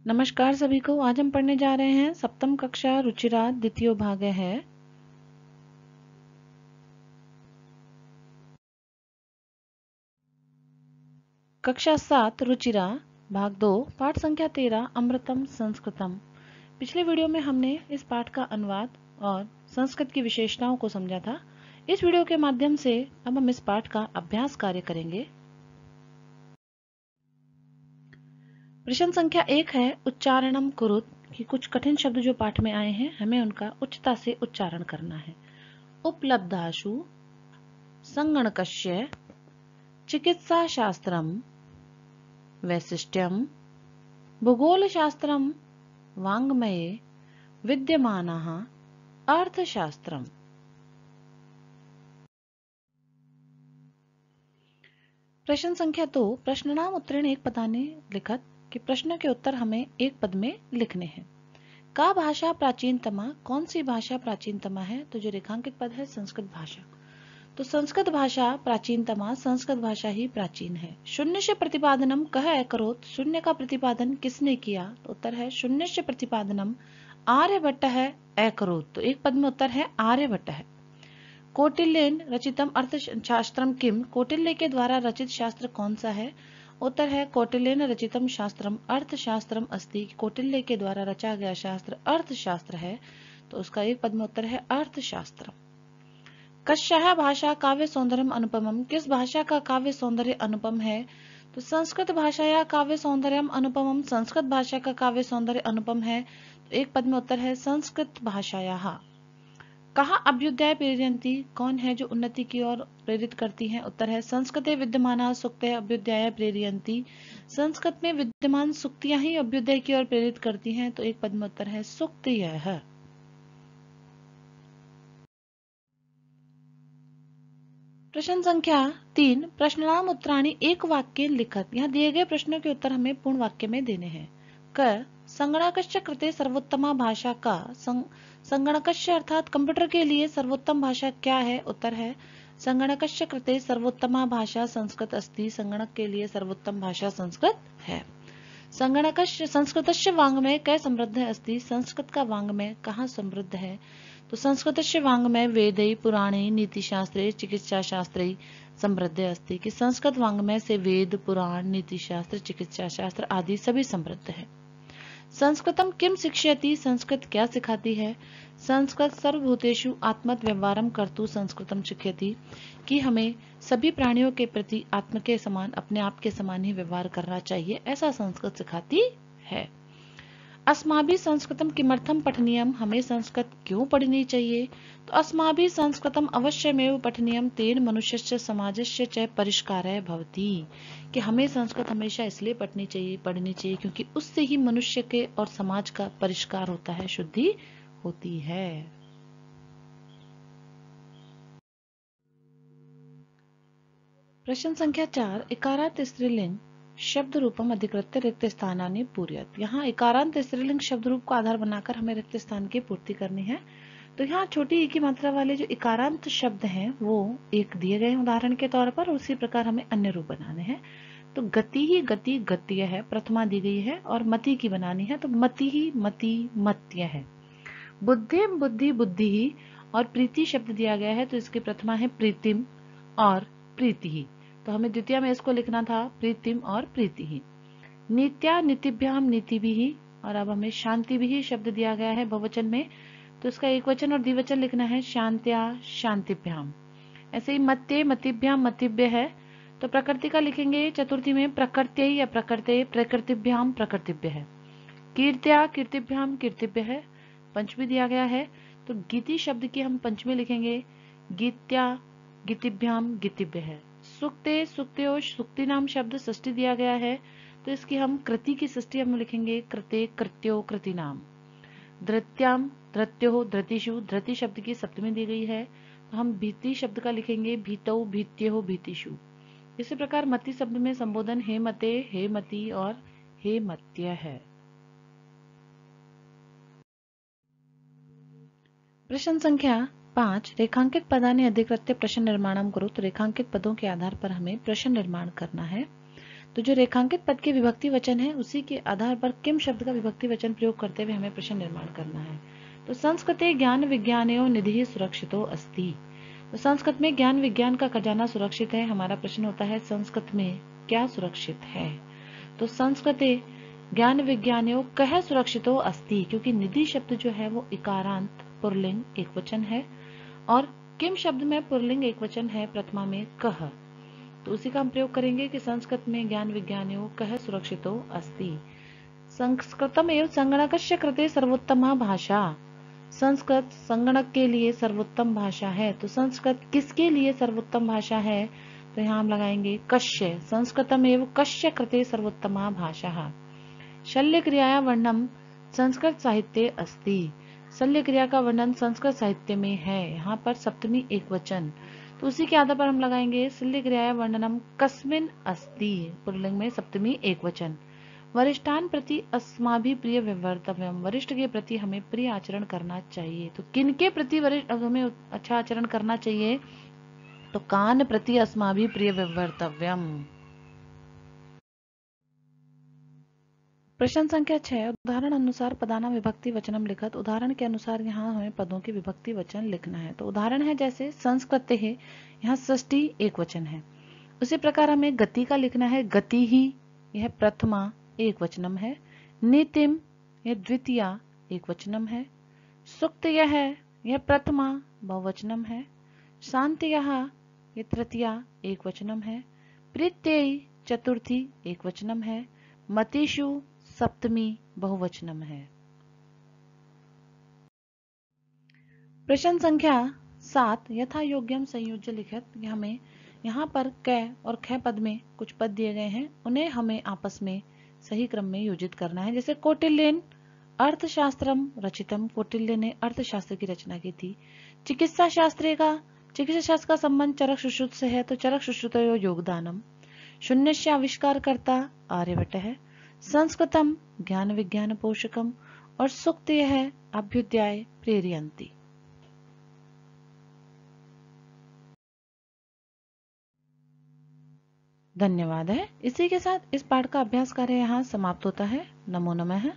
नमस्कार सभी को। आज हम पढ़ने जा रहे हैं सप्तम कक्षा रुचिरा द्वितीय भाग है। कक्षा 7 रुचिरा भाग 2 पाठ संख्या 13 अमृतम संस्कृतम। पिछले वीडियो में हमने इस पाठ का अनुवाद और संस्कृत की विशेषताओं को समझा था। इस वीडियो के माध्यम से अब हम इस पाठ का अभ्यास कार्य करेंगे। प्रश्न संख्या 1 है उच्चारणम कुरुत कि कुछ कठिन शब्द जो पाठ में आए हैं हमें उनका उच्चता से उच्चारण करना है। उपलब्धाशु संगणकस्य चिकित्साशास्त्रम वैशिष्ट्यम भूगोलशास्त्रम वाङ्मये विद्यमानः अर्थशास्त्रम। प्रश्न संख्या 2 प्रश्नानाम उत्तरेण एक पदानि लिखत कि प्रश्न के उत्तर हमें एक पद में लिखने हैं। का भाषा प्राचीनतमा, कौन सी भाषा प्राचीनतमा है? तो जो रेखांकित पद है संस्कृत भाषा। तो संस्कृत भाषा प्राचीनतमा, संस्कृत भाषा ही प्राचीन है। शून्य से प्रतिपादनम कह अकरोत, शून्य का प्रतिपादन किसने किया? तो उत्तर है शून्य से प्रतिपादनम आर्यभट्ट है अकरोत। तो एक पद में उत्तर है आर्यभट्ट है। कौटिल्येन रचितम अर्थशास्त्रम किम, कौटिल्य के द्वारा रचित शास्त्र कौन सा है? उत्तर है कौटिल्येन रचितम शास्त्रम अर्थशास्त्रम अस्ति, कौटिल्य के द्वारा रचा गया शास्त्र अर्थशास्त्र है। तो उसका एक पद में उत्तर है अर्थशास्त्र। कस्याः भाषा काव्य सौंदर्यम अनुपमम, किस भाषा का काव्य सौंदर्य अनुपम है? तो संस्कृत भाषा या काव्य सौंदर्यम अनुपमम, संस्कृत भाषा का काव्य सौंदर्य अनुपम है। तो एक पद में उत्तर है संस्कृत भाषायाः। कहाँ अभ्युदय प्रेरयन्ति, कौन है जो उन्नति की ओर प्रेरित करती हैं? उत्तर है संस्कृते विद्यमाना सूक्तयः अभ्युदय प्रेरयन्ति, संस्कृत में विद्यमान सूक्तियां ही अभ्युदय की ओर प्रेरित करती हैं। तो एक पद में उत्तर है सूक्तयः। प्रश्न संख्या 3 प्रश्नानाम उत्तराणि एक वाक्य लिखत, यहाँ दिए गए प्रश्नों के उत्तर हमें पूर्ण वाक्य में देने हैं। क संगणकस्य कृते सर्वोत्तमा भाषा का, संगणकस्य अर्थात कंप्यूटर के लिए सर्वोत्तम भाषा क्या है? उत्तर है संगणकस्य कृते सर्वोत्तमा भाषा संस्कृत अस्ति, संगणक के लिए सर्वोत्तम भाषा संस्कृत है। संगणकस्य संस्कृतस्य वाङ्मये कै समृद्धः अस्ति, संस्कृत का वाङ्मय कहाँ समृद्ध है? तो संस्कृतस्य वाङ्मये वेदै पुराणे नीतिशास्त्रे चिकित्साशास्त्रे समृद्ध अस्ति, कि संस्कृत वाङ्मय से वेद पुराण नीतिशास्त्र चिकित्सा शास्त्र आदि सभी समृद्ध है। संस्कृतम किम शिक्षयति, संस्कृत क्या सिखाती है? संस्कृत सर्वभूतेषु आत्मत व्यवहारम कर्तु संस्कृतम शिक्षयति, कि हमें सभी प्राणियों के प्रति आत्म के समान, अपने आप के समान ही व्यवहार करना चाहिए, ऐसा संस्कृत सिखाती है। अस्माभिः संस्कृतम किमर्थम पठनीयम, हमें संस्कृत क्यों पढ़नी चाहिए? तो अस्माभिः संस्कृतम अवश्यमेव पठनीयम तेन मनुष्यस्य समाजस्य च परिष्कारः भवति, कि हमें संस्कृत हमेशा इसलिए पढ़नी चाहिए क्योंकि उससे ही मनुष्य के और समाज का परिष्कार होता है, शुद्धि होती है। प्रश्न संख्या 4 इकारांत स्त्रीलिंग शब्द रूपम अधिकृत्य रिक्त स्थानानि पूर्यत, यहाँ इकारांत स्त्रीलिंग शब्द रूप को आधार बनाकर हमें रिक्त स्थान की पूर्ति करनी है। तो यहाँ छोटी ई की मात्रा वाले जो इकारांत शब्द हैं वो एक दिए गए उदाहरण के तौर पर, उसी प्रकार हमें अन्य रूप बनाने हैं। तो गति ही गति गत्य है, प्रथमा दी गई है, और मति की बनानी है तो मति ही मति मत्य है। बुद्धिम बुद्धि बुद्धि ही, और प्रीति शब्द दिया गया है तो इसकी प्रथमा है प्रीतिम और प्रीति ही, तो हमें द्वितीय में इसको लिखना था प्रीतिम और प्रीति ही। नित्या नितिभ्याम नीति भी ही, और अब हमें शांति भी ही शब्द दिया गया है बहुवचन में, तो इसका एक वचन और द्विवचन लिखना है शांत्या शांतिभ्याम। ऐसे ही मत्ये मतिभ्याम मतिभ्य है, तो प्रकृति का लिखेंगे चतुर्थी में प्रकृत्य या प्रकृते प्रकृतिभ्याम प्रकृतिभ्य है। कीर्त्या कीर्तिभ्याम कीर्तिभ्य है, पंचमी दिया गया है तो गीति शब्द की हम पंचमी लिखेंगे गीत्या गीतिभ्याम गीतिभ्य है। सुक्ते सुक्त्यो सुक्ति नाम शब्द षष्ठी दिया गया है तो इसकी हम कृति की षष्ठी हम लिखेंगे कृते कृत्यो कृति नाम। धृत्याम धृत्यो धृतिषु, धृति शब्द की सप्तमी दी गई है तो हम भीति शब्द का लिखेंगे भीतौ भीत्यो भीतिषु। इसी प्रकार मति शब्द में संबोधन हे मते हे मति और हे मत्य है। प्रश्न संख्या 5 रेखांकित पदानि अधिकृत्य प्रश्न निर्माणम करो, तो रेखांकित पदों के आधार पर हमें प्रश्न निर्माण करना है। तो जो रेखांकित पद के विभक्ति वचन है उसी के आधार पर किम शब्द का विभक्ति वचन प्रयोग करते हुए हमें प्रश्न निर्माण करना है। तो संस्कृते ज्ञान विज्ञानयो निधि सुरक्षितो अस्ति। तो संस्कृत में ज्ञान विज्ञान का खजाना सुरक्षित है। हमारा प्रश्न होता है संस्कृत में क्या सुरक्षित है। तो संस्कृते ज्ञान विज्ञानयो कह सुरक्षितो अस्ति, क्योंकि निधि शब्द जो है वो इकारांत पुल्लिंग एकवचन है और किम शब्द में पुल्लिंग एकवचन है, प्रथमा में कह। तो उसी का हम प्रयोग करेंगे कि संस्कृत में ज्ञान विज्ञानयो कह सुरक्षितो अस्ति। संस्कृतम एवं संगणकस्य कृते सर्वोत्तमा भाषा। संस्कृत संगणक के लिए सर्वोत्तम भाषा है। तो संस्कृत किसके लिए सर्वोत्तम भाषा है, तो यहाँ हम लगाएंगे कस्य। संस्कृतम एवं कस्य कृते सर्वोत्तमा भाषा। शल्य क्रियाया वर्णम संस्कृत साहित्य अस्ति। शल्य क्रिया का वर्णन संस्कृत साहित्य में है। यहाँ पर सप्तमी एकवचन, तो उसी के आधार पर हम लगाएंगे शल्य क्रियाया वर्णनम कस्मिन अस्ति, पुल्लिंग में सप्तमी एकवचन। वरिष्ठान प्रति अस्माभि प्रिय व्यवहारतव्यम। वरिष्ठ के प्रति हमें प्रिय आचरण करना चाहिए। तो किन के प्रति वरिष्ठ हमें अच्छा आचरण करना चाहिए, तो कान प्रति अस्माभि प्रिय व्यवहारतव्यम। प्रश्न संख्या 6, उदाहरण अनुसार पदाना विभक्ति वचनम लिखत। उदाहरण के अनुसार यहाँ हमें पदों की विभक्ति वचन लिखना है। तो उदाहरण है जैसे संस्कृते है, यहाँ षष्ठी एक वचन है। उसी प्रकार हमें गति का लिखना है, गति ही, यह प्रथमा एक वचनम है। नीतिम, यह द्वितीया एक वचनम है। सुक्त यह प्रथमा बहुवचनम है। शांति यह तृतीया एक वचनम है। प्रीत्यय चतुर्थी एक वचनम है। मतिषु सप्तमी बहुवचनम है। प्रश्न संख्या 7, यथा योग्यम संयोज्य लिखित। हमें यहाँ पर क और ख पद में कुछ पद दिए गए हैं, उन्हें हमें आपस में सही क्रम में योजित करना है। जैसे कौटिल्यन अर्थशास्त्रम रचितम, कौटिल्य ने अर्थशास्त्र की रचना की थी। चिकित्सा शास्त्र का संबंध चरक सुश्रुत से है, तो चरक सुश्रुतयो योगदानम। शून्यस्य आविष्कारकर्ता आर्यभट्ट है। संस्कृतम ज्ञान विज्ञान पोषकम और सुक्त है अभ्युदय प्रेरयन्ति। धन्यवाद है। इसी के साथ इस पाठ का अभ्यास कार्य यहाँ समाप्त होता है। नमो नमः।